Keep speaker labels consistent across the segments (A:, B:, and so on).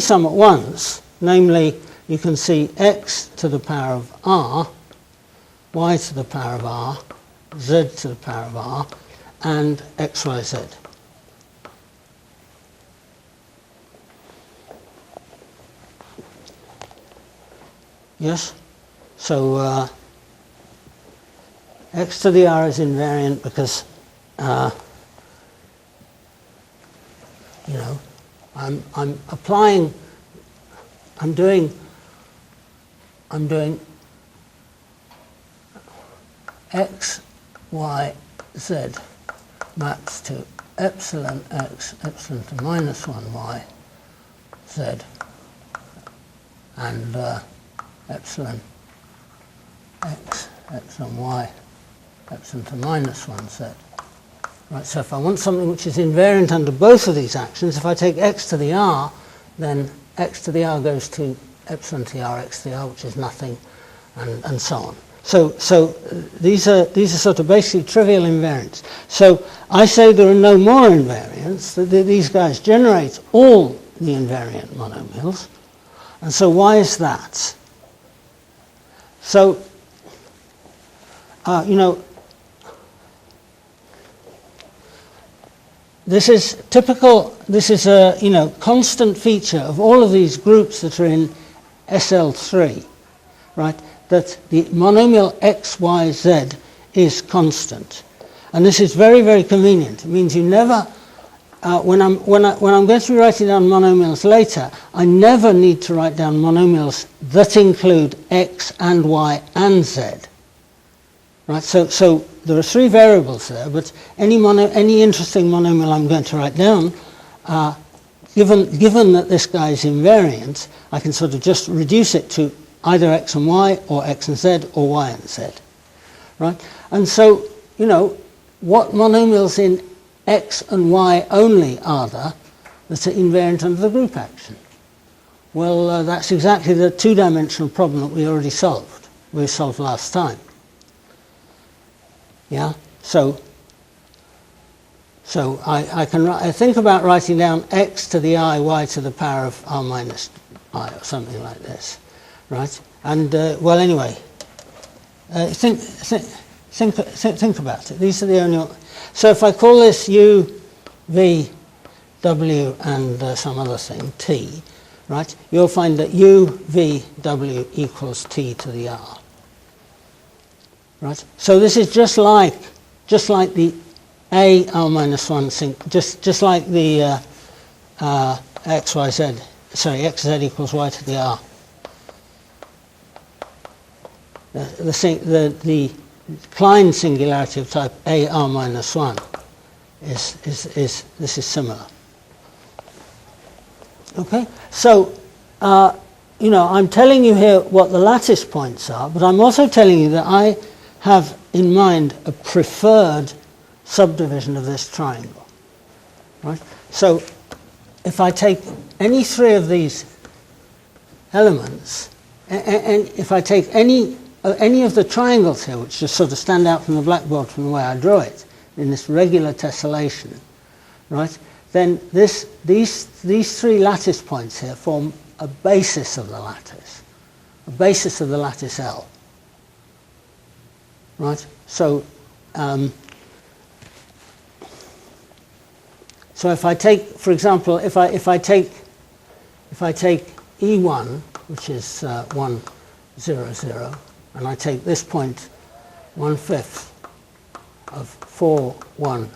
A: some at once, namely you can see x to the power of r, y to the power of r, z to the power of r, and x, y, z. Yes? So x to the r is invariant because you know, I'm doing x, y, z maps to epsilon x, epsilon to minus 1 y, z, and epsilon x, epsilon y, epsilon to minus 1 z. Right, so if I want something which is invariant under both of these actions, if I take x to the r, then x to the r goes to epsilon to the r, x to the r, which is nothing, and so on. So these are sort of basically trivial invariants. So I say there are no more invariants, that these guys generate all the invariant monomials. And so why is that? So, you know, this is typical, this is a, you know, constant feature of all of these groups that are in SL3, right? That the monomial x, y, z is constant. And this is very, very convenient. It means you never, when I'm going to be writing down monomials later, I never need to write down monomials that include x and y and z. Right? So there are three variables there, but any interesting monomial I'm going to write down, given that this guy is invariant, I can sort of just reduce it to either x and y, or x and z, or y and z. Right? And so, you know, what monomials in x and y only are there that are invariant under the group action? Well, that's exactly the two-dimensional problem that we already solved. We solved last time. Yeah, so I think about writing down x to the I, y to the power of r minus I, or something like this, right? And well, anyway, think about it. These are the only. So if I call this u, v, w, and some other thing t, right? You'll find that u, v, w equals t to the r. Right. So this is just like the a r minus 1 just like the x y z. Sorry, x z equals y to the r. The Klein singularity of type a r minus 1 is this is similar. Okay. So you know, I'm telling you here what the lattice points are, but I'm also telling you that I have in mind a preferred subdivision of this triangle, right? So if I take any three of these elements, and if I take any of the triangles here, which just sort of stand out from the blackboard from the way I draw it, in this regular tessellation, right, then these three lattice points here form a basis of the lattice L. Right, so so if I take, for example, if I take E1, which is 1, 0, 0, and I take this point 1/5 of 4, 1,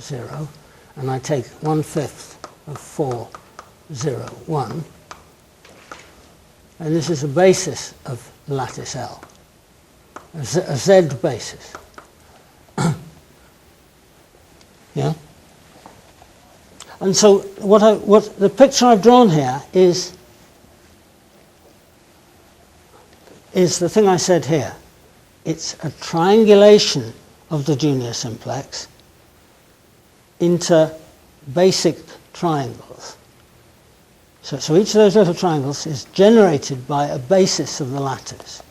A: 0, and I take 1/5 of 4, 0, 1, and this is a basis of the lattice L. A Z basis. Yeah. And so what the picture I've drawn here is the thing I said here. It's a triangulation of the junior simplex into basic triangles. So each of those little triangles is generated by a basis of the lattice.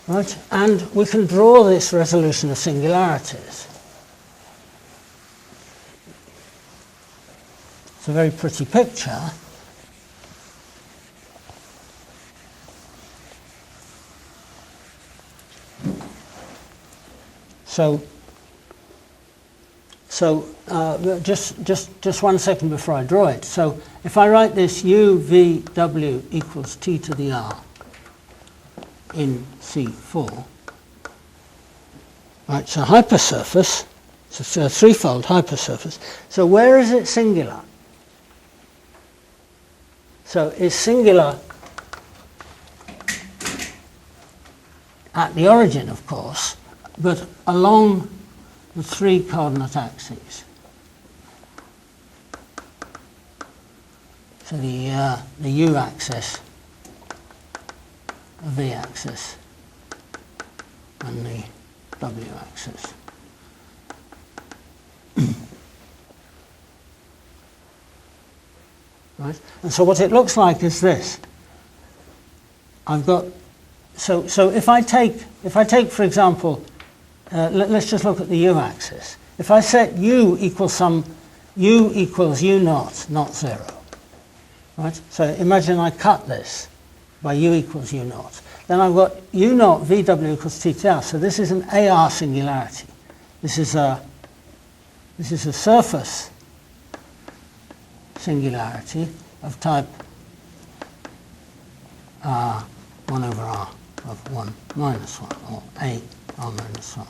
A: Right? And we can draw this resolution of singularities. It's a very pretty picture. just 1 second before I draw it. So if I write this u v w equals t to the r in C4, right? So hypersurface, it's a threefold hypersurface. So where is it singular? So it's singular at the origin, of course, but along the 3 coordinate axes. So the u axis, the v axis, and the w axis. Right? And so what it looks like is this. I've got so if I take for example, let's just look at the u-axis. If I set u equals u naught, not 0, right? So imagine I cut this by u equals u naught. Then I've got u naught vw equals t to r. So this is an AR singularity. This is a surface singularity of type 1 over r of 1 minus 1, or a r minus 1.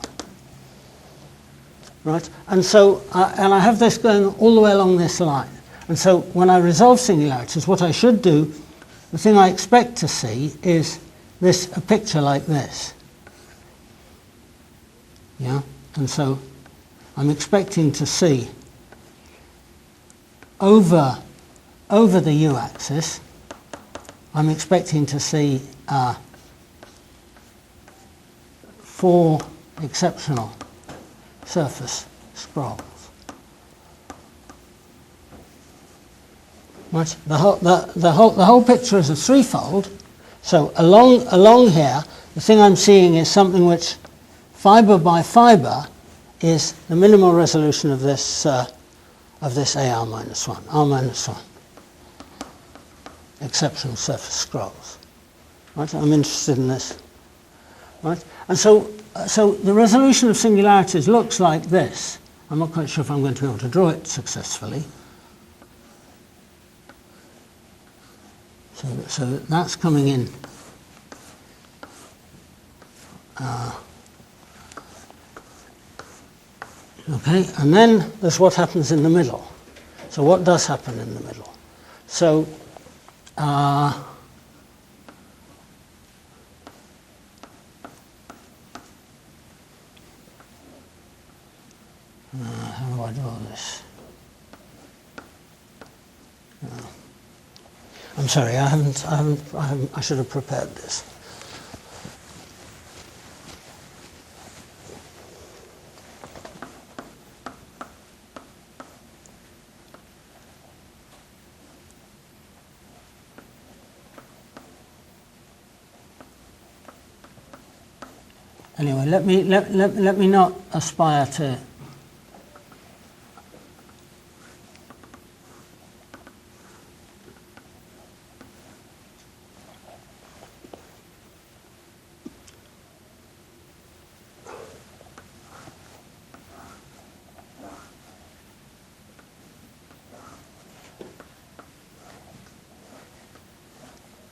A: Right? And so, and I have this going all the way along this line. And so when I resolve singularities, what I should do, the thing I expect to see is a picture like this. Yeah? And so I'm expecting to see over the u-axis, I'm expecting to see 4 exceptional surface scrolls. Right? The whole picture is a threefold. So along here, the thing I'm seeing is something which, fibre by fibre, is the minimal resolution of this AR minus 1, R minus 1. Exceptional surface scrolls. Right? I'm interested in this. Right? And so the resolution of singularities looks like this. I'm not quite sure if I'm going to be able to draw it successfully. So that's coming in. Okay, and then there's what happens in the middle. So what does happen in the middle? So how do I draw this? I'm sorry, I should have prepared this. Anyway, let me not aspire to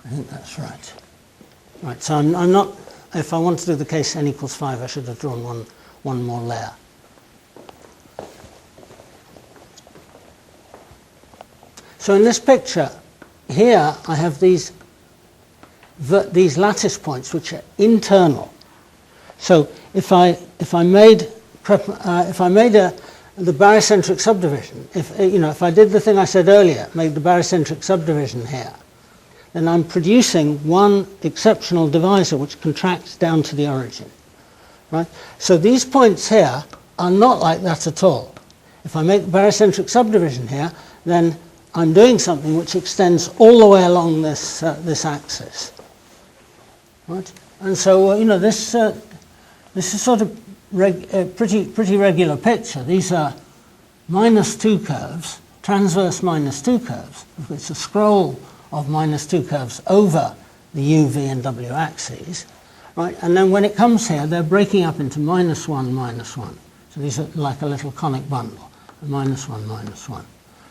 A: I think that's right. Right, so I'm not, if I want to do the case n equals 5, I should have drawn one more layer. So in this picture, here I have these lattice points which are internal. So if I made the barycentric subdivision, if I did the thing I said earlier, made the barycentric subdivision here, then I'm producing one exceptional divisor which contracts down to the origin. Right? So these points here are not like that at all. If I make the barycentric subdivision here, then I'm doing something which extends all the way along this axis. Right? And so this is sort of pretty regular picture. These are -2 curves, transverse -2 curves. It's a scroll of -2 curves over the u, v, and w axes, right? And then when it comes here, they're breaking up into -1, -1. So these are like a little conic bundle, -1, -1.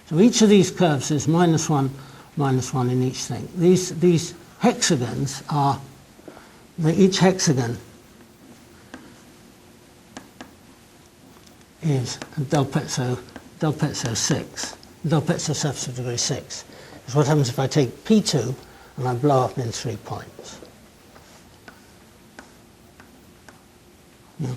A: So each of these curves is -1, -1 in each thing. These hexagons are, each hexagon is del pezzo 6, del pezzo surface of degree 6. Is what happens if I take P2 and I blow up in 3 points. Yeah.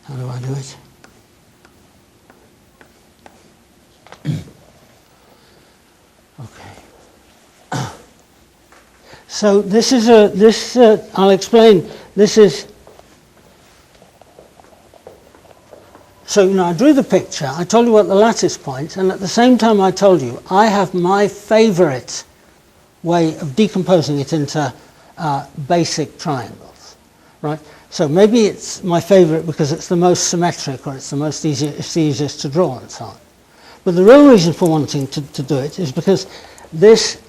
A: How do I do it? Okay. So this is I'll explain. This is, so I drew the picture, I told you what the lattice points, and at the same time I told you I have my favorite way of decomposing it into basic triangles, right? So maybe it's my favorite because it's the most symmetric, or it's the easiest to draw and so on. But the real reason for wanting to do it is because the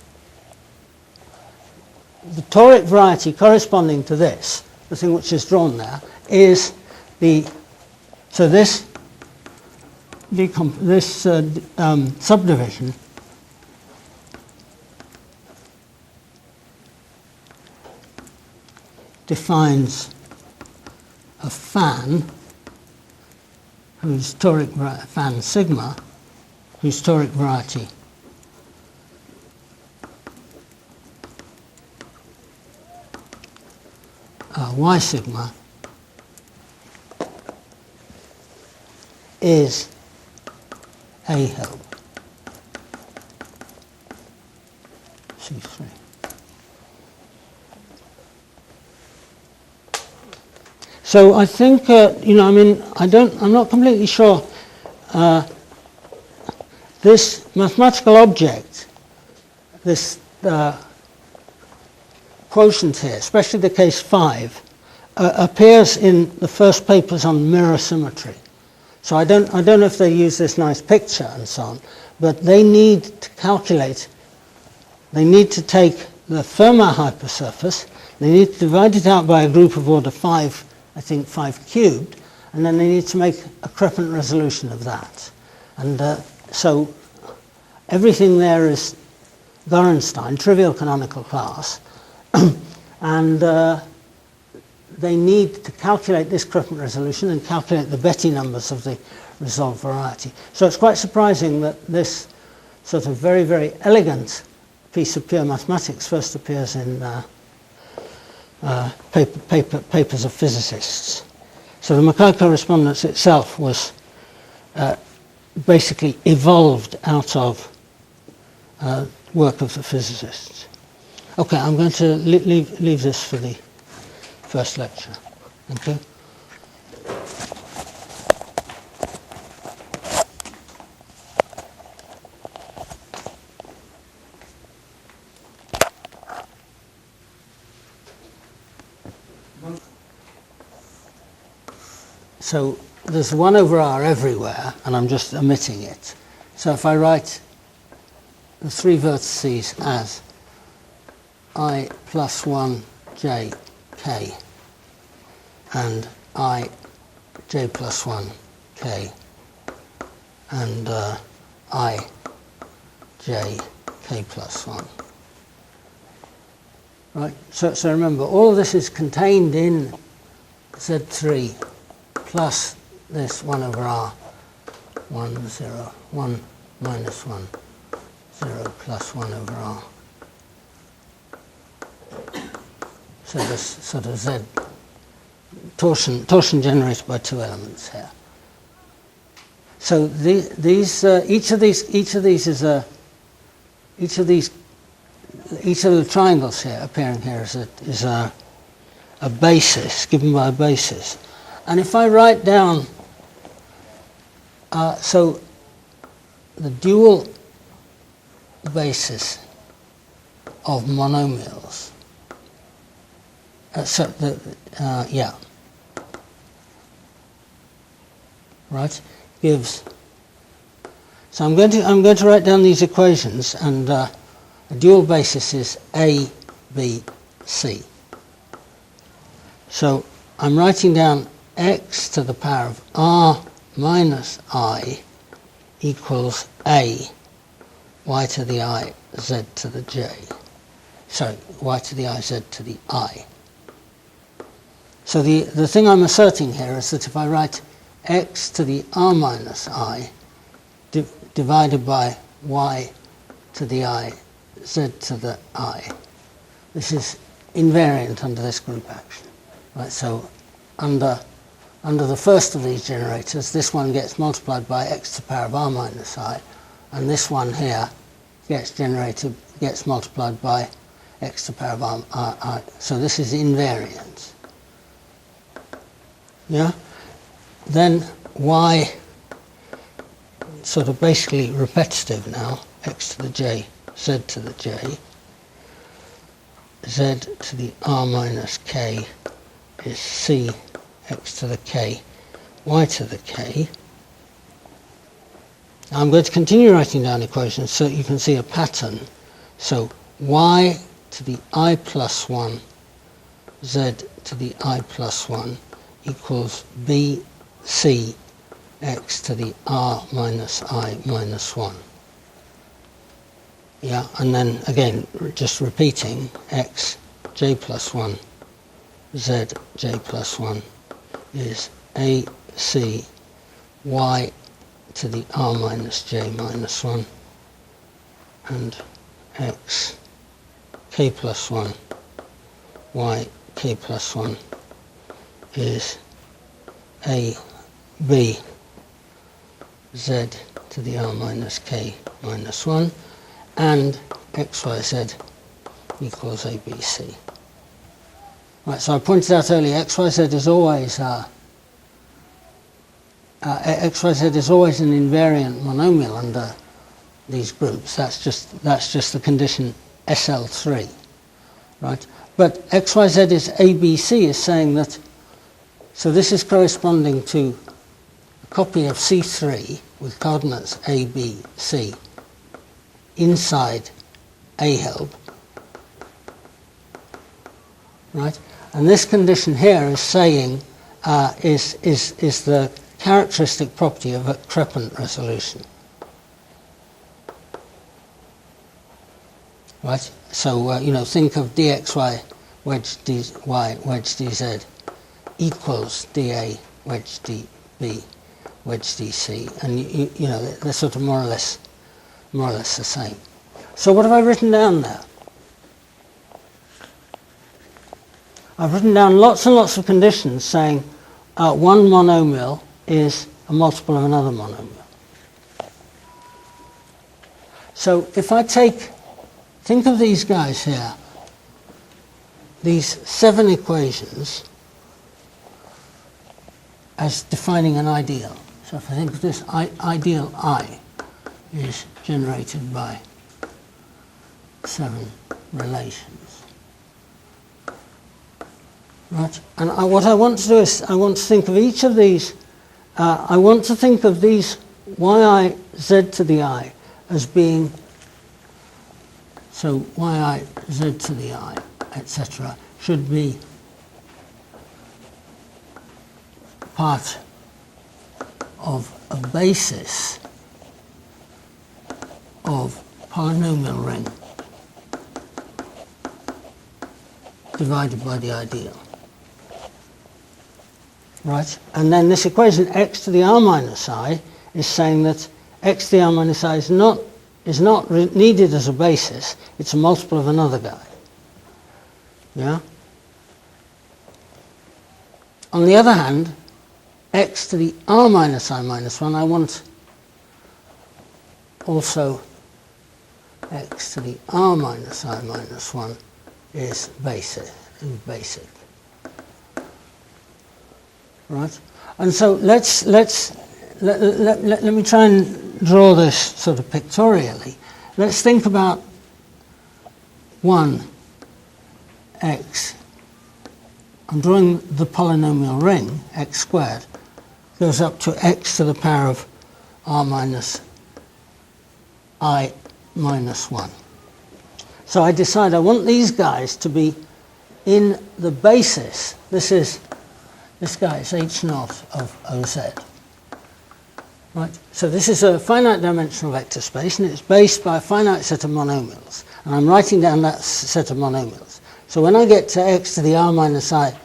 A: toric variety corresponding to this, the thing which is drawn there, is this subdivision defines a fan whose toric fan sigma, whose toric variety y sigma is A hill C3. So I think I'm not completely sure this mathematical object, this quotient here, especially the case 5, appears in the first papers on mirror symmetry. So I don't know if they use this nice picture and so on, but they need to calculate, they need to take the Fermat hypersurface, they need to divide it out by a group of order 5, I think 5 cubed, and then they need to make a Crepin resolution of that. And so everything there is Gorenstein, trivial canonical class, and they need to calculate this Crepin resolution and calculate the Betti numbers of the resolved variety. So it's quite surprising that this sort of very, very elegant piece of pure mathematics first appears in papers of physicists. So the McKay Correspondence itself was basically evolved out of work of the physicists. Okay, I'm going to leave this for the first lecture. Thank you. So there's 1 over r everywhere, and I'm just omitting it. So if I write the 3 vertices as I plus 1 j k and I j plus 1 k and I j k plus 1. Right, so remember, all of this is contained in Z3 plus this 1 over r, 1, 0, 1, minus 1, 0, plus 1 over r. So this sort of Z torsion generated by 2 elements here. So each of the triangles here appearing here is a basis given by a basis. And if I write down, so the dual basis of monomials, gives, So I'm going to write down these equations, and a dual basis is A, B, C. So I'm writing down x to the power of r minus I equals A, y to the I, z to the j. Sorry, y to the I, z to the I. So the thing I'm asserting here is that if I write x to the r minus I divided by y to the I, z to the I, this is invariant under this group action. Right, so under the first of these generators, this one gets multiplied by x to the power of r minus I, and this one here gets multiplied by x to the power of r I. So this is invariant. Yeah? Then y, sort of basically repetitive now, x to the j, z to the j, z to the r minus k is c x to the k, y to the k. Now I'm going to continue writing down equations so that you can see a pattern. So y to the I plus 1, z to the I plus 1 equals b c x to the r minus I minus 1. Yeah, and then again, just repeating, x j plus 1, z j plus 1 is a c y to the r minus j minus 1, and x k plus 1 y k plus 1 is a b z to the r minus k minus 1, and xyz equals abc. Right, so I pointed out earlier, xyz is always an invariant monomial under these groups. That's just the condition SL3, right? But xyz is ABC is saying that. So this is corresponding to a copy of C3 with coordinates A, B, C inside A help, right? And this condition here is saying is the characteristic property of a crepant resolution, right? So think of dxy wedge dy wedge dz equals dA wedge dB wedge dC, and they're sort of more or less the same. So what have I written down there? I've written down lots and lots of conditions saying one monomial is a multiple of another monomial. So if I think of these guys here, these 7 equations as defining an ideal. So if I think of this ideal I is generated by 7 relations. Right, and what I want to do is I want to think of each of these. I want to think of these yi z to the I as being, so yi z to the I, etc., should be part of a basis of polynomial ring divided by the ideal. Right, and then this equation x to the r minus I is saying that x to the r minus I is not needed as a basis. It's a multiple of another guy. Yeah. On the other hand, x to the r minus I minus 1, I want also x to the r minus I minus 1 is basic. Right, and so let me try and draw this sort of pictorially. Let's think about 1 x. I'm drawing the polynomial ring x squared goes up to x to the power of r minus I minus 1. So I decide I want these guys to be in the basis. This guy is H naught of OZ. Right? So this is a finite dimensional vector space, and it's based by a finite set of monomials. And I'm writing down that set of monomials. So when I get to x to the r minus I,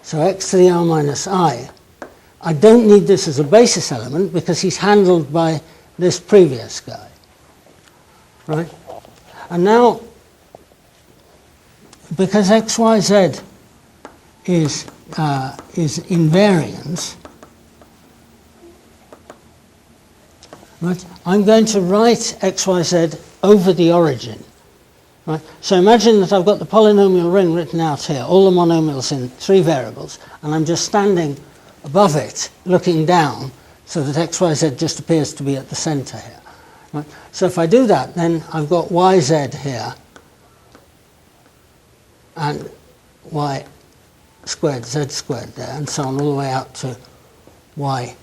A: so x to the r minus I don't need this as a basis element because he's handled by this previous guy. Right? And now, because x, y, z is invariance, right? I'm going to write x, y, z over the origin. Right? So imagine that I've got the polynomial ring written out here, all the monomials in 3 variables, and I'm just standing above it, looking down, so that x, y, z just appears to be at the center here. Right? So if I do that, then I've got y, z here, and y squared, z squared there, and so on all the way out to y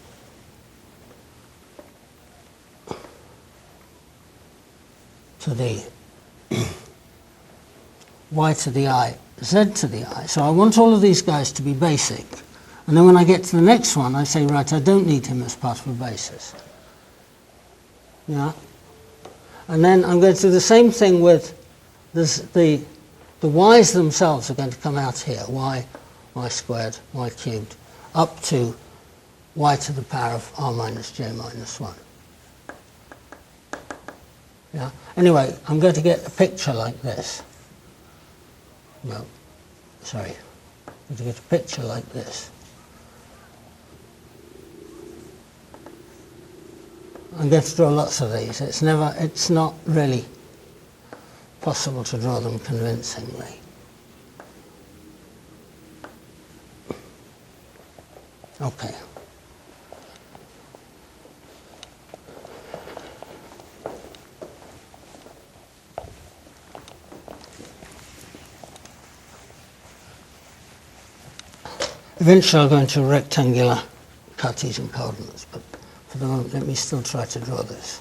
A: to the y to the I, z to the I. So I want all of these guys to be basic. And then when I get to the next one, I say, right, I don't need him as part of a basis. Yeah? And then I'm going to do the same thing with this, the y's themselves are going to come out here, y squared, y cubed, up to y to the power of r minus j minus 1. Yeah? Anyway, I'm going to get a picture like this. No, sorry. I'm going to get a picture like this. I'm going to draw lots of these. It's not really possible to draw them convincingly. Okay. Eventually I'll go into rectangular Cartesian coordinates, but for the moment let me still try to draw this.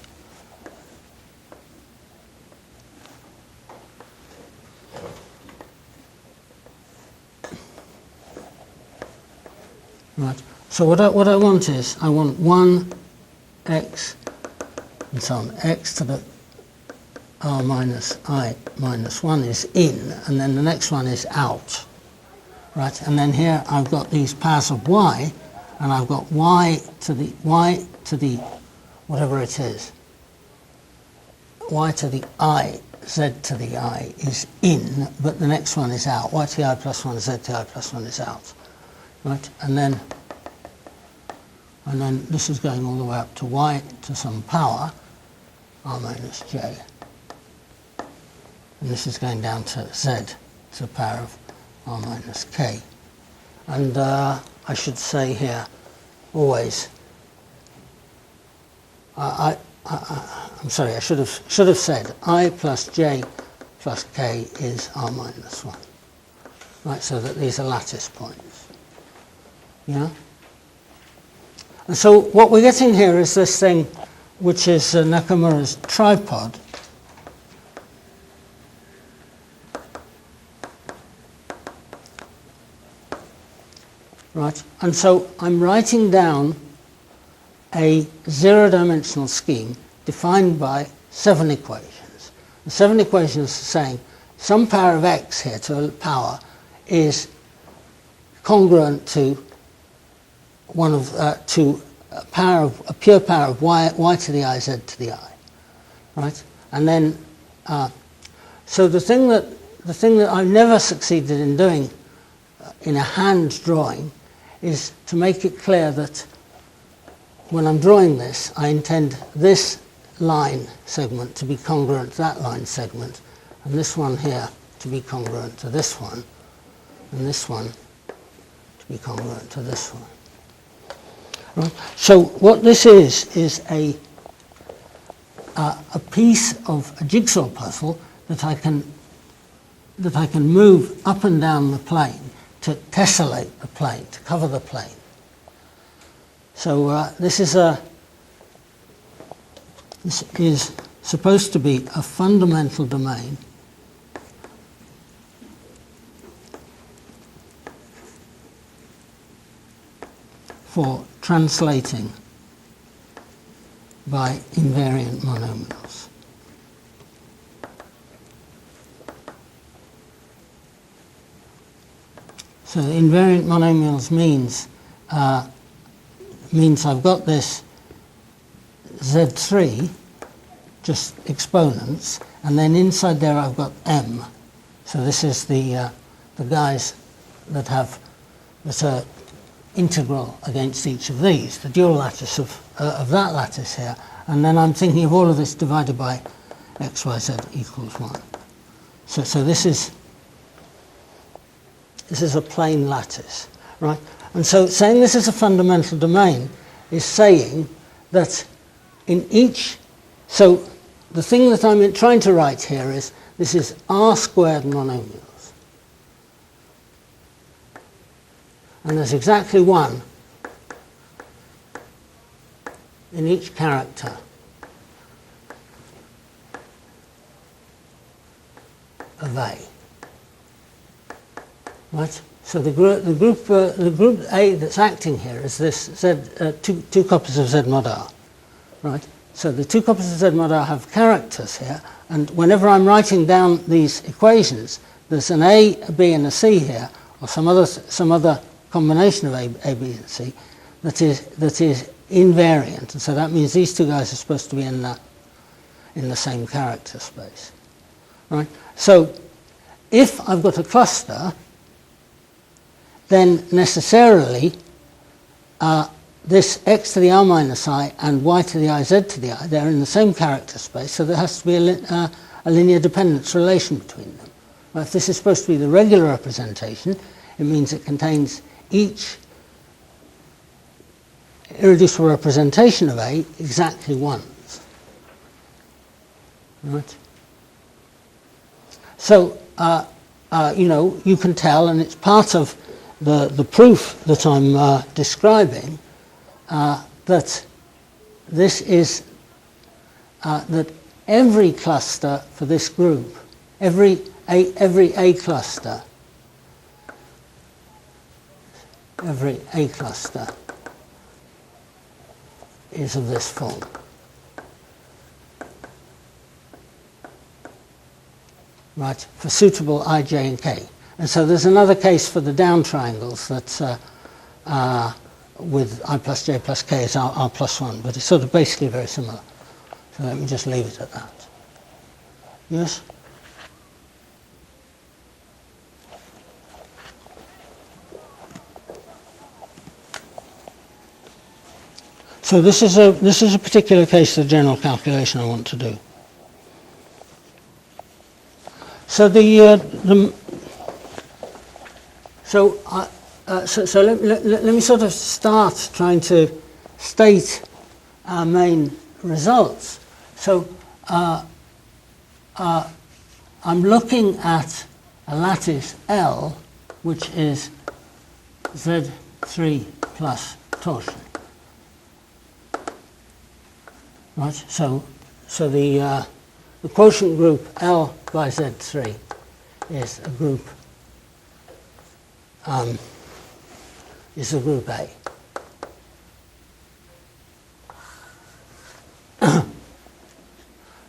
A: Right. So what I want is, I want 1 x and so on. X to the r minus I minus 1 is in, and then the next one is out. Right, and then here I've got these powers of y, and I've got y to the whatever it is. Y to the I, z to the I is in, but the next one is out. Y to the I plus 1, z to the I plus 1 is out. Right, and then this is going all the way up to y to some power, r minus j. And this is going down to z to the power of r minus k. And I should say here, always, I'm sorry, I should have said I plus j plus k is r minus 1. Right, so that these are lattice points. Yeah? And so what we're getting here is this thing which is Nakamura's tripod. Right, and so I'm writing down a zero-dimensional scheme defined by 7 equations. The 7 equations are saying some power of x here to a power is congruent to to a pure power of y to the I, z to the I, right? And then so the thing that I've never succeeded in doing in a hand drawing is to make it clear that when I'm drawing this, I intend this line segment to be congruent to that line segment, and this one here to be congruent to this one, and this one to be congruent to this one. Right? So what this is a piece of a jigsaw puzzle that I can move up and down the plane to tessellate the plane, to cover the plane. So this is This is supposed to be a fundamental domain for translating by invariant monomials. So invariant monomials means I've got this Z3, just exponents, and then inside there I've got M. So this is the guys that are integral against each of these, the dual lattice of that lattice here. And then I'm thinking of all of this divided by x, y, z equals 1. So this is a plane lattice, right? And so saying this is a fundamental domain is saying that in each, so the thing that I'm trying to write here is this is R squared monomials. And there's exactly one in each character of A. Right? So the group A that's acting here is this Z, two copies of Z mod R. Right? So the two copies of Z mod R have characters here, and whenever I'm writing down these equations, there's an A, a B, and a C here, or some other combination of A, B, and C that is invariant, and so that means these two guys are supposed to be in the same character space. Right? So if I've got a cluster, then necessarily this x to the r minus I and y to the I, z to the I, they're in the same character space, so there has to be a linear dependence relation between them. Well, if this is supposed to be the regular representation, it means it contains each irreducible representation of A exactly once. Right? So, you can tell, and it's part of the proof that I'm describing, that this is that every cluster for this group, every A cluster is of this form. Right, for suitable I, j, and k. And so there's another case for the down triangles that with I plus j plus k is r plus 1, but it's sort of basically very similar. So let me just leave it at that. Yes? So this is a particular case of the general calculation I want to do. So let me sort of start trying to state our main results. So I'm looking at a lattice L, which is Z3 plus torsion. Right. So the quotient group L by Z3 is a group A.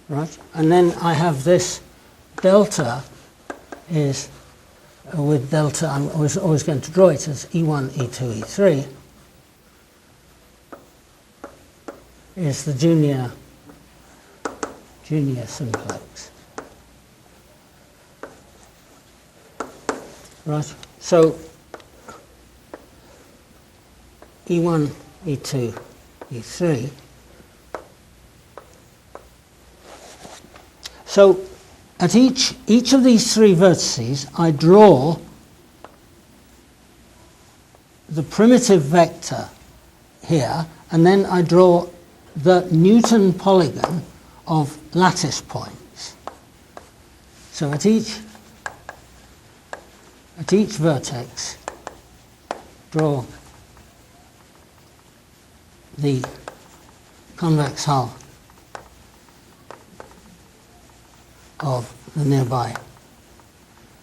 A: Right, and then I have this delta is with delta. I'm always going to draw it as E1, E2, E3 is the junior simplex. Right, so E1, E2, E3. So at each of these three vertices, I draw the primitive vector here, and then I draw the Newton polygon of lattice points. So at each vertex, draw the convex hull of the nearby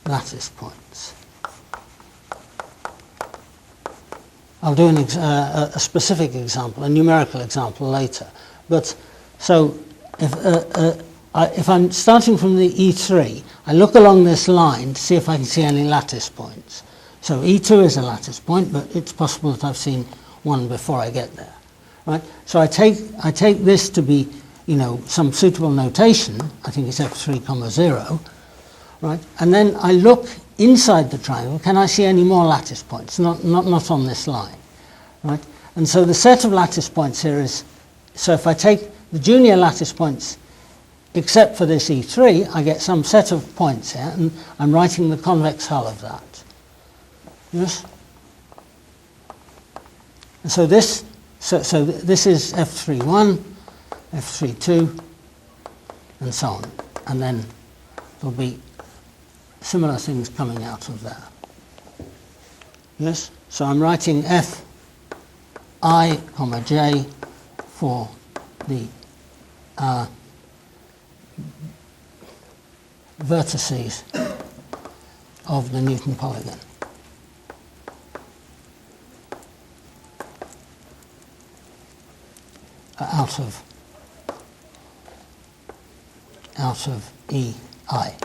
A: lattice points. I'll do a specific example, a numerical example later. But so if I'm starting from the E3, I look along this line to see if I can see any lattice points. So E2 is a lattice point, but it's possible that I've seen one before I get there, right? So I take this to be, some suitable notation. I think it's f3, 0, right? And then I look inside the triangle. Can I see any more lattice points? Not on this line, right? And so the set of lattice points here is, so if I take the junior lattice points except for this E3, I get some set of points here, and I'm writing the convex hull of that. Yes? And so this is F31, F32, and so on. And then there'll be similar things coming out of there. Yes? So I'm writing F I, j for the vertices of the Newton polygon. Out of EI.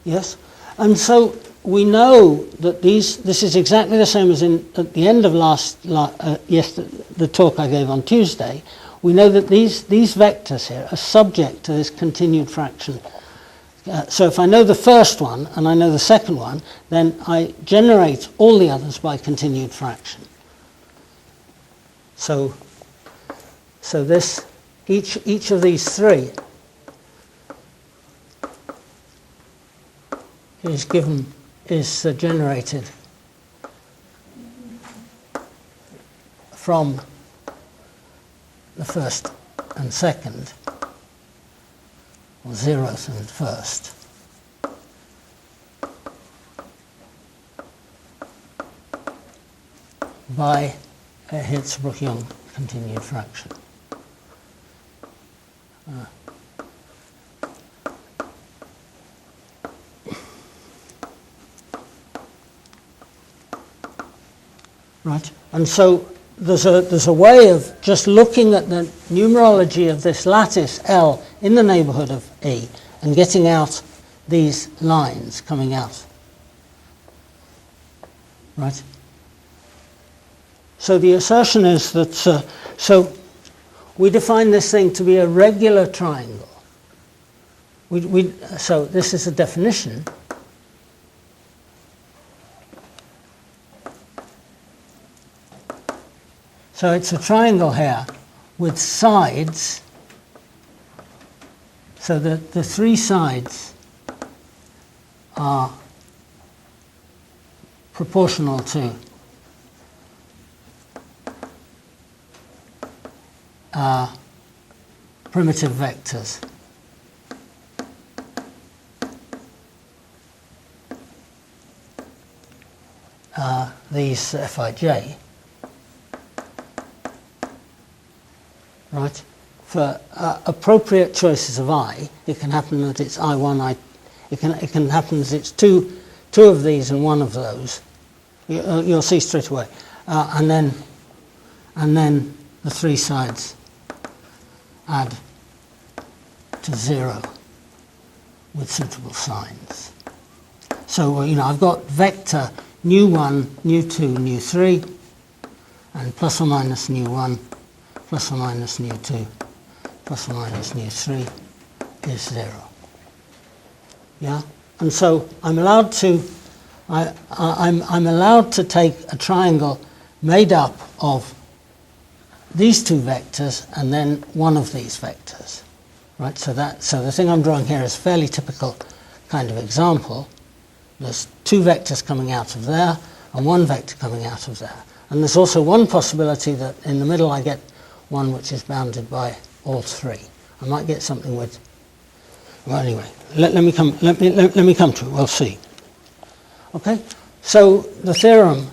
A: Yes? And so we know that this is exactly the same as at the end of the talk I gave on Tuesday. We know that these vectors here are subject to this continued fraction. So if I know the first one and I know the second one, then I generate all the others by continued fraction. So this each of these three is generated from the first and second, or zeroth and first, by a Hirzebruch-Young continued fraction. Right, and so there's a way of just looking at the numerology of this lattice L in the neighbourhood of E and getting out these lines coming out. Right. So the assertion is that so we define this thing to be a regular triangle. So this is a definition. So it's a triangle here with sides. So the three sides are proportional to primitive vectors. These Fij. Right? For appropriate choices of I, it can happen that it's I1, it can happen that it's two of these and one of those. You'll see straight away. And then the three sides add to 0 with suitable signs. So I've got vector nu1, nu2, nu3, and plus or minus nu1, plus or minus nu2, plus or minus nu3 is 0. Yeah, and so I'm allowed to I'm allowed to take a triangle made up of these two vectors and then one of these vectors, right? So the thing I'm drawing here is a fairly typical kind of example. There's two vectors coming out of there and one vector coming out of there, and there's also one possibility that in the middle I get one which is bounded by all three. I might get something with. Well, anyway, let me come to it. We'll see. Okay, so the theorem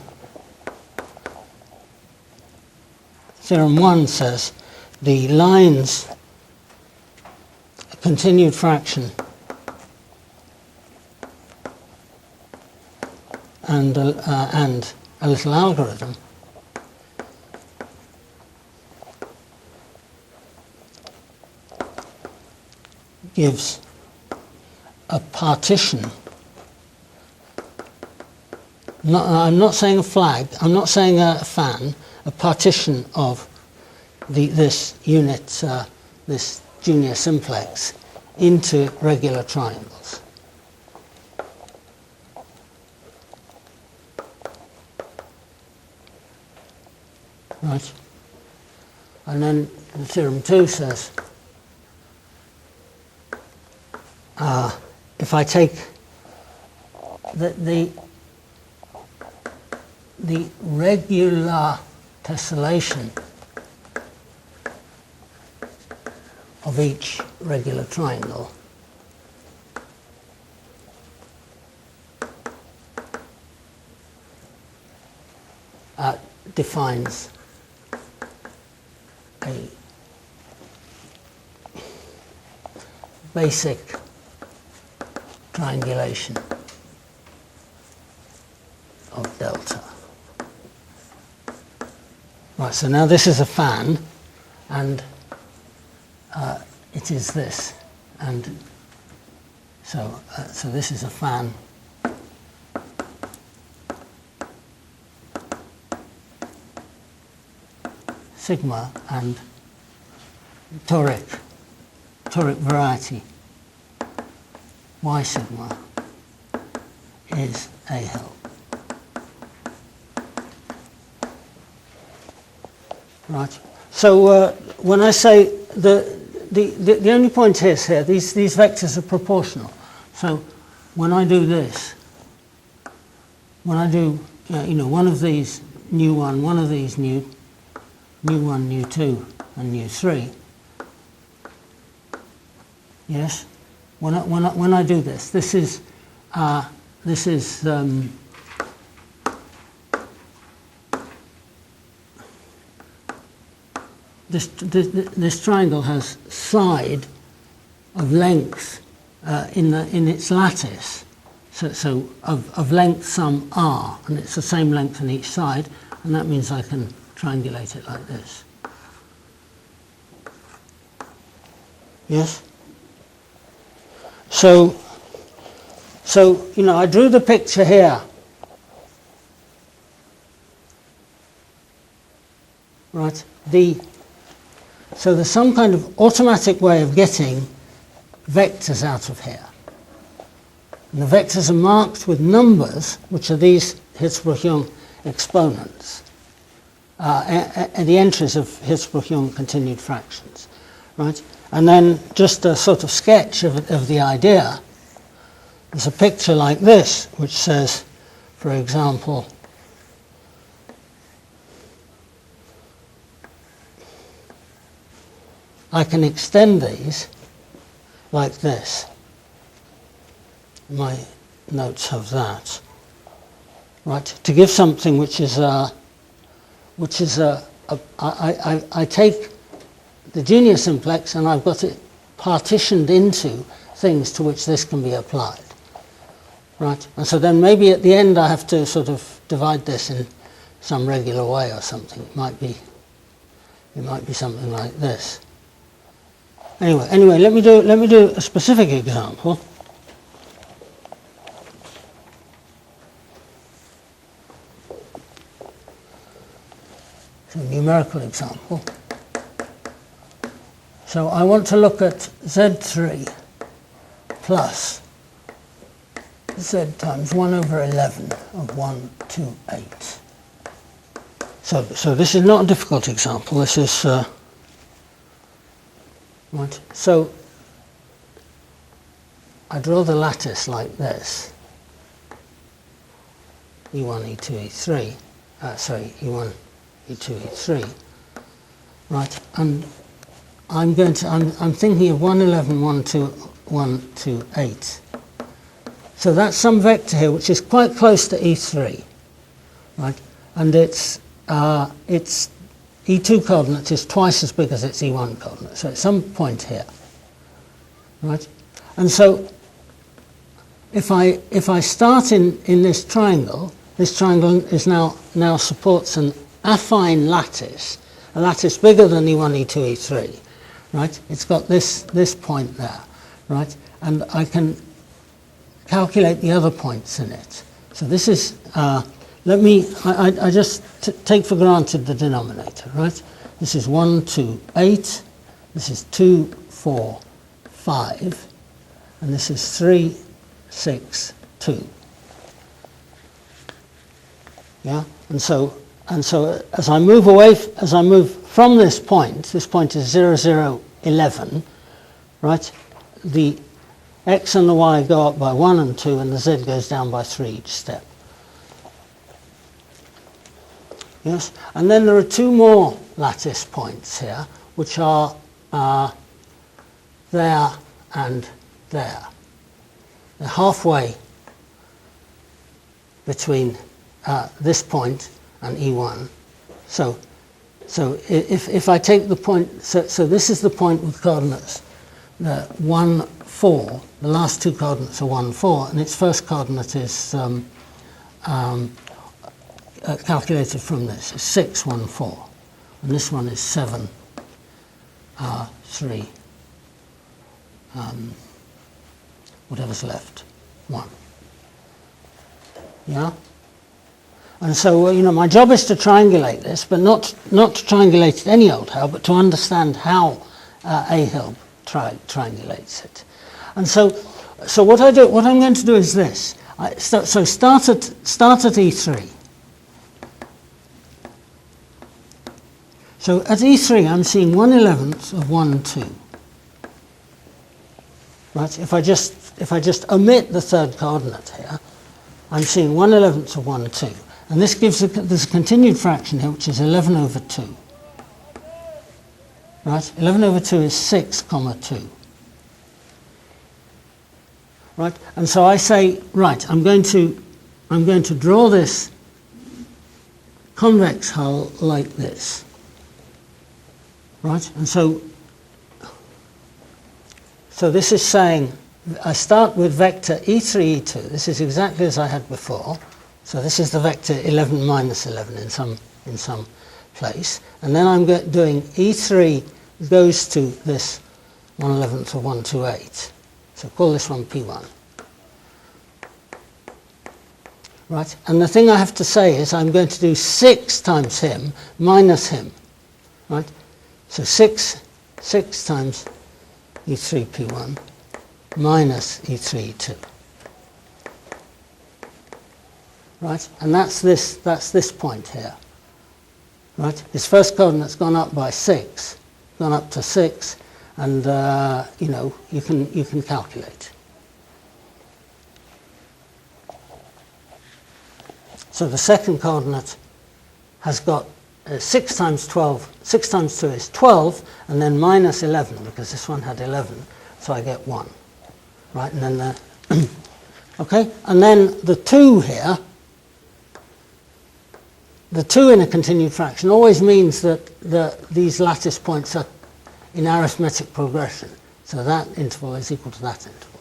A: 1 says the lines a continued fraction and a little algorithm, gives a partition. I'm not saying a flag, I'm not saying a fan, a partition of this unit, this junior simplex, into regular triangles. Right. And then the theorem 2 says, if I take the regular tessellation of each regular triangle defines a basic triangulation of delta. Right, so now this is a fan, and it is this, and so this is a fan sigma, and toric variety y sigma is a help. Right. So when I say the only point is here, these vectors are proportional. So when I do this, when I do one of these nu 1, one of these nu 1, nu 2, and nu 3. Yes. When I do this, this is this triangle has side of length in its lattice, so of length some r, and it's the same length on each side, and that means I can triangulate it like this. Yes. So I drew the picture here. Right. So there's some kind of automatic way of getting vectors out of here. And the vectors are marked with numbers, which are these Hirzebruch-Young exponents, the entries of Hirzebruch-Young continued fractions. Right? And then just a sort of sketch of the idea. There's a picture like this, which says, for example, I can extend these like this. My notes have that. Right, to give something which is I take the junior simplex and I've got it partitioned into things to which this can be applied. Right, and so then maybe at the end I have to sort of divide this in some regular way or something. It might be something like this. Anyway, let me do a specific example. It's a numerical example. So I want to look at Z3 plus Z times 1 over 11 of 1, 2, 8. So this is not a difficult example. This is right. So I draw the lattice like this: E1, E2, E3. E1, E2, E3. Right, and I'm thinking of 1, 11, 1, 2, 1, 2, 8. So that's some vector here which is quite close to E3, right? And its E2 coordinate is twice as big as its E1 coordinate, so at some point here. right? And so if I start in this triangle is now supports an affine lattice, a lattice bigger than E1, E2, E3, right? It's got this point there, right? And I can calculate the other points in it. So this is, I just take for granted the denominator, right? This is 1, 2, 8, this is 2, 4, 5, and this is 3, 6, 2. Yeah, and so as I move from this point is 0, 0, 11, right? The x and the y go up by 1 and 2, and the z goes down by 3 each step. Yes, and then there are two more lattice points here, which are there and there. They're halfway between this point and E1. So if I take the point, so this is the point with coordinates 1, 4. The last two coordinates are 1, 4, and its first coordinate is calculated from this. It's 6, 1, 4, and this one is 7, 3. Whatever's left, 1. Yeah? And so, my job is to triangulate this, but not to triangulate it any old how, but to understand how A-Hill triangulates it. And so what I'm going to do is this. So start at E3. So at E3, I'm seeing 1/11 of 1, 2. Right? If I just omit the third coordinate here, I'm seeing 1/11 of 1, 2. And this gives there's a continued fraction here, which is 11 over 2. Right? 11 over 2 is 6, 2. Right? And so I say, right, I'm going to draw this convex hull like this. Right? And so this is saying I start with vector E3, E2. This is exactly as I had before. So this is the vector 11 minus 11 in some place. And then I'm doing E3 goes to this 1/11 of 1, 2, 8. So call this one P1. Right? And the thing I have to say is I'm going to do 6 times him minus him. Right? So 6 times E3 P1 minus E3 E2. Right? And that's this point here. Right? His first coordinate's gone up by 6, gone up to 6, and you can calculate. So the second coordinate has got 6 times 12. 6 times 2 is 12, and then minus 11 because this one had 11, so I get 1. Right? And then okay, and then the 2 here. The 2 in a continued fraction always means that these lattice points are in arithmetic progression. So that interval is equal to that interval.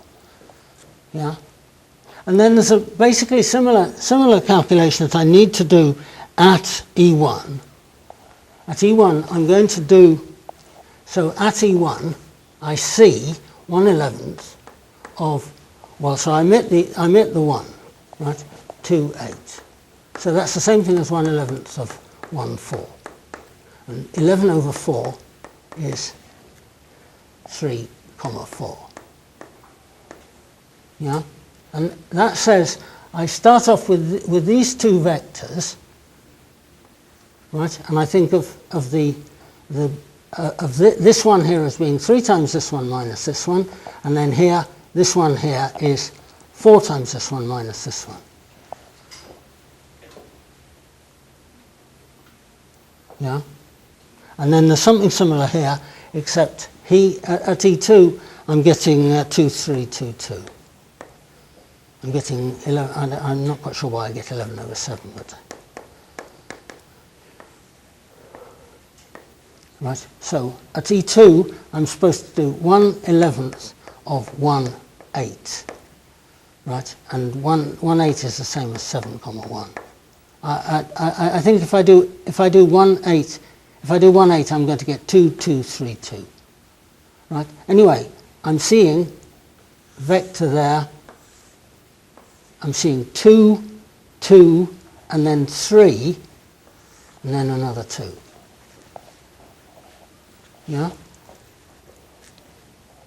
A: Yeah? And then there's a basically similar calculation that I need to do at E1. At E1, I'm going to do, so at E1, I see 1/11 of, well, so I omit the 1, right? 2, 8. So that's the same thing as 1/11 of 1, 4. And 11 over 4 is 3, 4. Yeah? And that says I start off with these two vectors, right? And I think of this one here as being 3 times this one minus this one, and then here, this one here is 4 times this one minus this one. Yeah? And then there's something similar here, except at E2, I'm getting 2, 3, 2, 2. I'm getting 11, I'm not quite sure why I get 11 over 7, but... Right, so at E2, I'm supposed to do 1/11 of 1, 8. Right? And 1, 8 is the same as 7, 1. I think if I do 1, 8, I'm going to get 2, 2, 3, 2. Right? Anyway, I'm seeing vector there. I'm seeing 2, 2, and then 3, and then another 2. Yeah?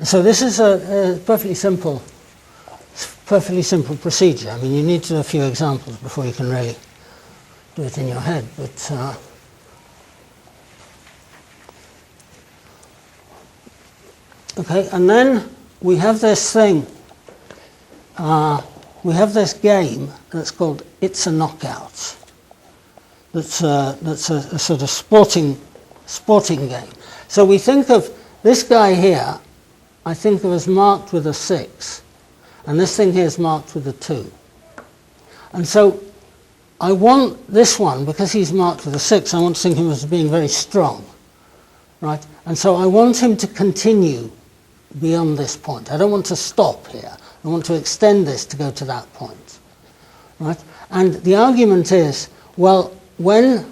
A: So this is a perfectly simple procedure. I mean, you need to do a few examples before you can really do it in your head, but okay, and then we have this thing, we have this game that's called It's a Knockout. That's a sort of sporting game. So we think of this guy here, I think of as marked with a 6, and this thing here is marked with a 2. And so I want this one, because he's marked with a 6, I want to think of him as being very strong, right? And so I want him to continue beyond this point. I don't want to stop here. I want to extend this to go to that point, right? And the argument is, well, when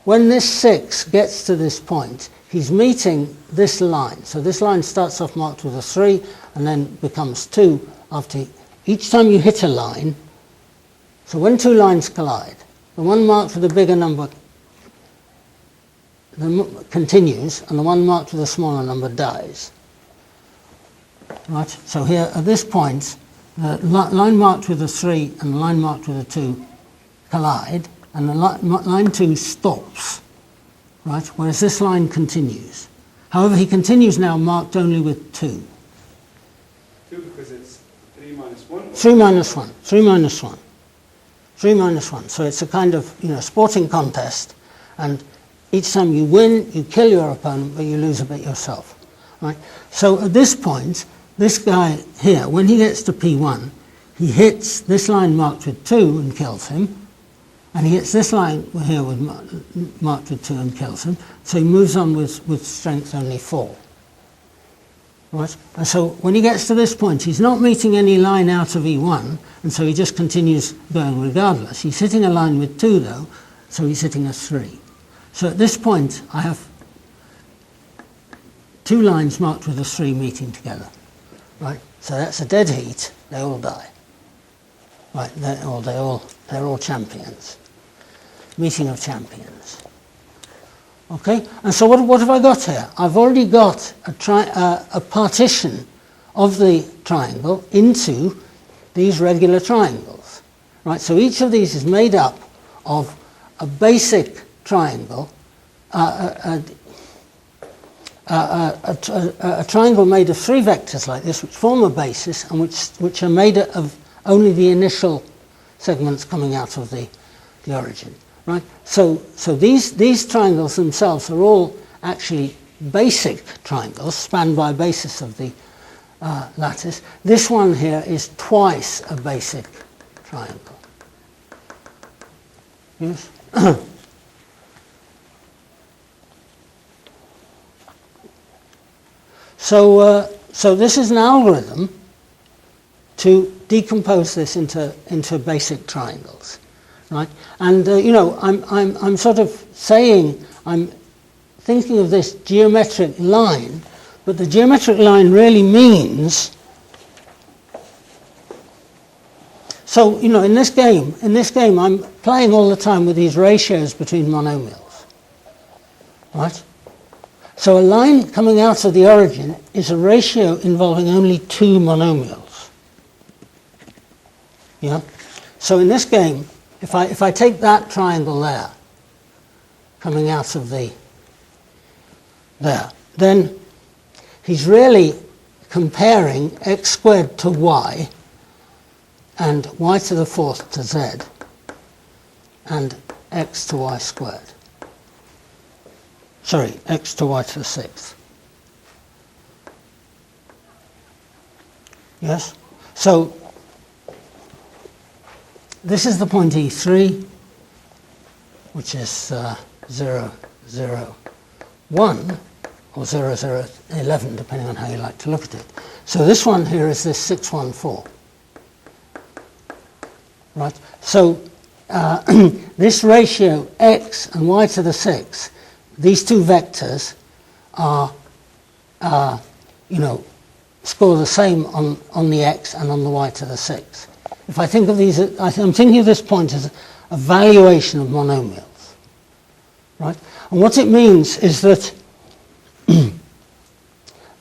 A: this 6 gets to this point, he's meeting this line. So this line starts off marked with a 3 and then becomes 2 after each time you hit a line. So when two lines collide, the one marked with a bigger number continues and the one marked with a smaller number dies. Right? So here at this point, the line marked with a 3 and the line marked with a 2 collide, and the line 2 stops. Right? Whereas this line continues. However, he continues now marked only with 2.
B: 2 because it's 3 minus 1?
A: 3 minus 1. 3 minus 1. 3 minus 1. So it's a kind of sporting contest, and each time you win, you kill your opponent, but you lose a bit yourself. Right? So at this point, this guy here, when he gets to P1, he hits this line marked with 2 and kills him, and he hits this line here with marked with 2 and kills him. So he moves on with strength only 4. Right? And so when he gets to this point, he's not meeting any line out of E1, and so he just continues going regardless. He's hitting a line with 2 though, so he's hitting a 3. So at this point, I have 2 lines marked with a 3 meeting together. Right? So that's a dead heat. They all die. Right? They're all champions. Meeting of champions. Okay? And so what have I got here? I've already got a partition of the triangle into these regular triangles. Right? So each of these is made up of a basic triangle, a triangle made of 3 vectors like this, which form a basis and which are made of only the initial segments coming out of the origin. Right? So these triangles themselves are all actually basic triangles spanned by a basis of the lattice. This one here is twice a basic triangle. Yes? So this is an algorithm to decompose this into basic triangles, right? And I'm sort of saying I'm thinking of this geometric line, but the geometric line really means. So in this game I'm playing all the time with these ratios between monomials, right? So a line coming out of the origin is a ratio involving only 2 monomials. Yeah. So in this game, if I take that triangle there, coming out of there, then he's really comparing x squared to y, and y to the 4th to z, and x to y squared. Sorry, x to y to the 6th. Yes? So this is the point E3, which is 0, 0, 1. or 0, 0, 11, depending on how you like to look at it. So this one here is this 614. Right? So this ratio x and y to the 6, these two vectors are, score the same on the x and on the y to the 6. If I think of these, I'm thinking of this point as a valuation of monomials. Right? And what it means is that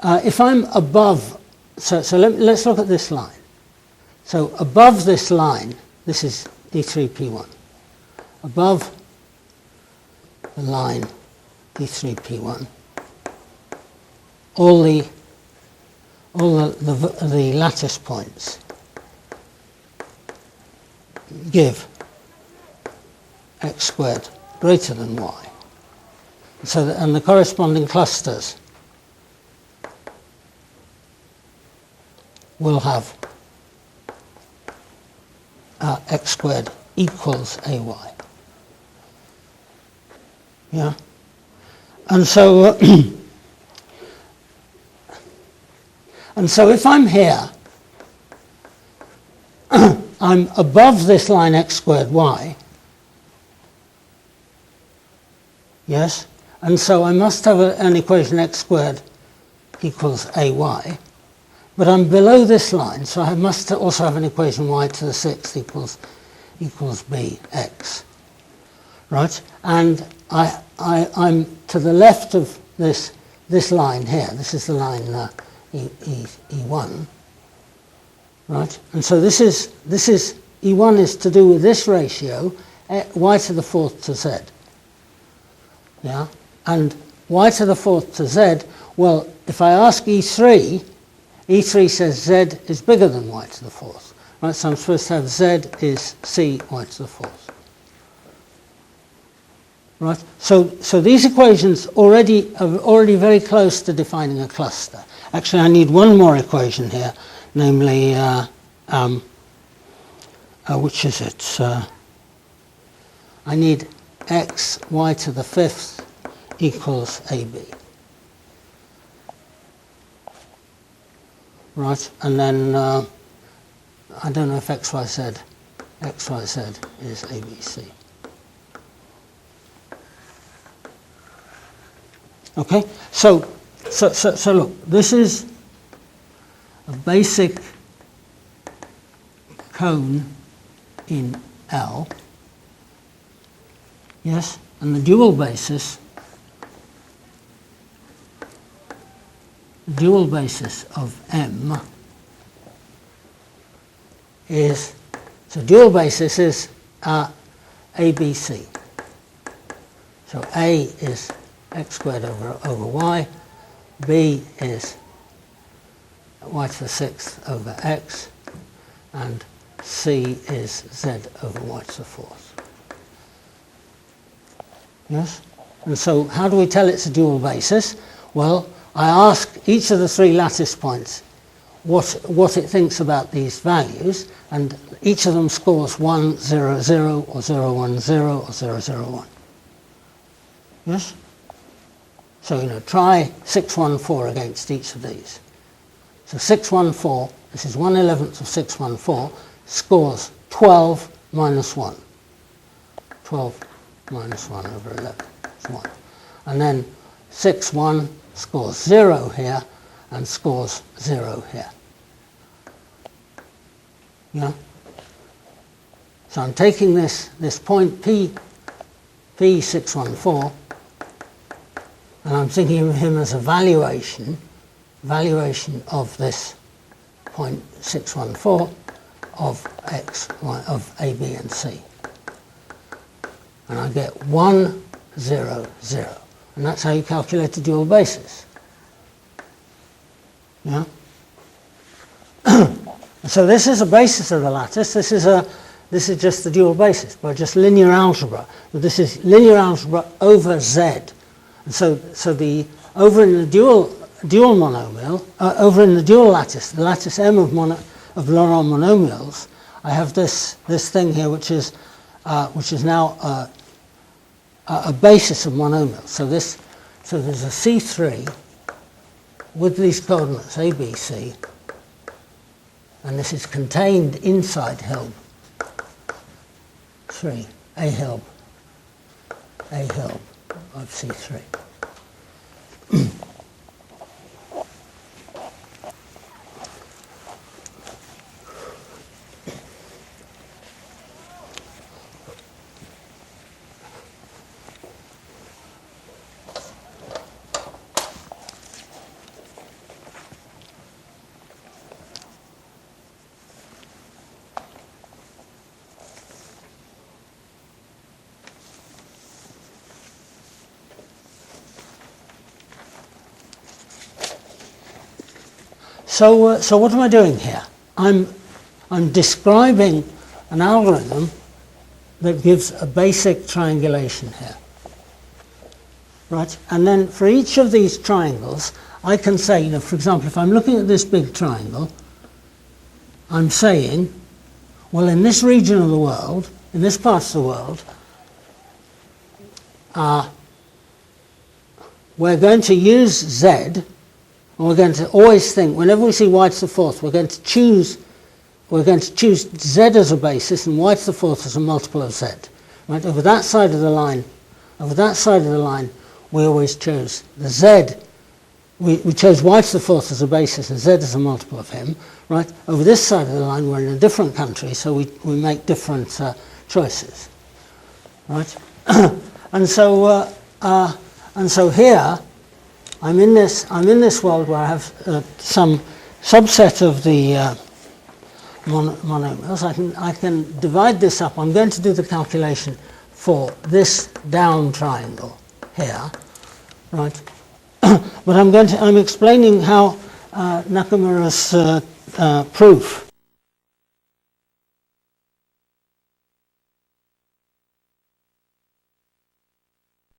A: if I'm above, so let's look at this line. So above this line, this is D3P1. Above the line D3P1, all the lattice points give x squared greater than y. So and the corresponding clusters will have x squared equals ay. Yeah, and so and so if I'm here, I'm above this line x squared y. Yes, and so I must have an equation x squared equals ay. But I'm below this line, so I must also have an equation y to the 6th equals bx, right? And I'm to the left of this line here. This is the line E1, right? And so this is E1 is to do with this ratio y to the 4th to z. Yeah, and y to the 4th to z. Well, if I ask E3 says z is bigger than y to the 4th. Right, so I'm supposed to have z is c y to the 4th. Right, so these equations are already very close to defining a cluster. Actually, I need one more equation here, namely, which is it? I need x y to the 5th equals ab. Right, and then I don't know if xyz is ABC. Okay, so look, this is a basic cone in L. Yes, and the dual basis of M is, so dual basis is ABC. So A is x squared over y, B is y to the 6th over x, and C is z over y to the 4th. Yes? And so how do we tell it's a dual basis? Well, I ask each of the three lattice points what it thinks about these values, and each of them scores 1, 0, 0, or 0, 1, 0, or 0, 0, 1. Yes? So, try 614 against each of these. So 614, this is 1/11th of 614, scores 12 minus 1. 12 minus 1 over 11 is 1. And then 6-1 scores 0 here and scores 0 here. Yeah? So I'm taking this point P614, and I'm thinking of him as a valuation of this point 614 of x, y, of A, B, and C. And I get 1, 0, 0. And that's how you calculate a dual basis. Yeah? So this is a basis of the lattice. This is just the dual basis by just linear algebra. But this is linear algebra over Z. And so the over in the dual monomial, over in the dual lattice, the lattice M of Laurent monomials, I have this thing here which is now a basis of monomials. So this So there's a C3 with these coordinates A, B, C, and this is contained inside help 3, A help of C3. So what am I doing here? I'm describing an algorithm that gives a basic triangulation here. Right? And then for each of these triangles, I can say, you know, for example, if I'm looking at this big triangle, I'm saying, well, in this region of the world, in this part of the world, we're going to use Z, and we're going to always think, whenever we see y to the fourth, we're going to choose Z as a basis and y to the fourth as a multiple of Z. Right? Over that side of the line, we always chose the Z. We chose y to the fourth as a basis and Z as a multiple of him. Right? Over this side of the line, we're in a different country, so we make different choices. Right? And so here, I'm in this world where I have some subset of the monomials. I can divide this up. I'm going to do the calculation for this down triangle here, right? But I'm explaining how Nakamura's proof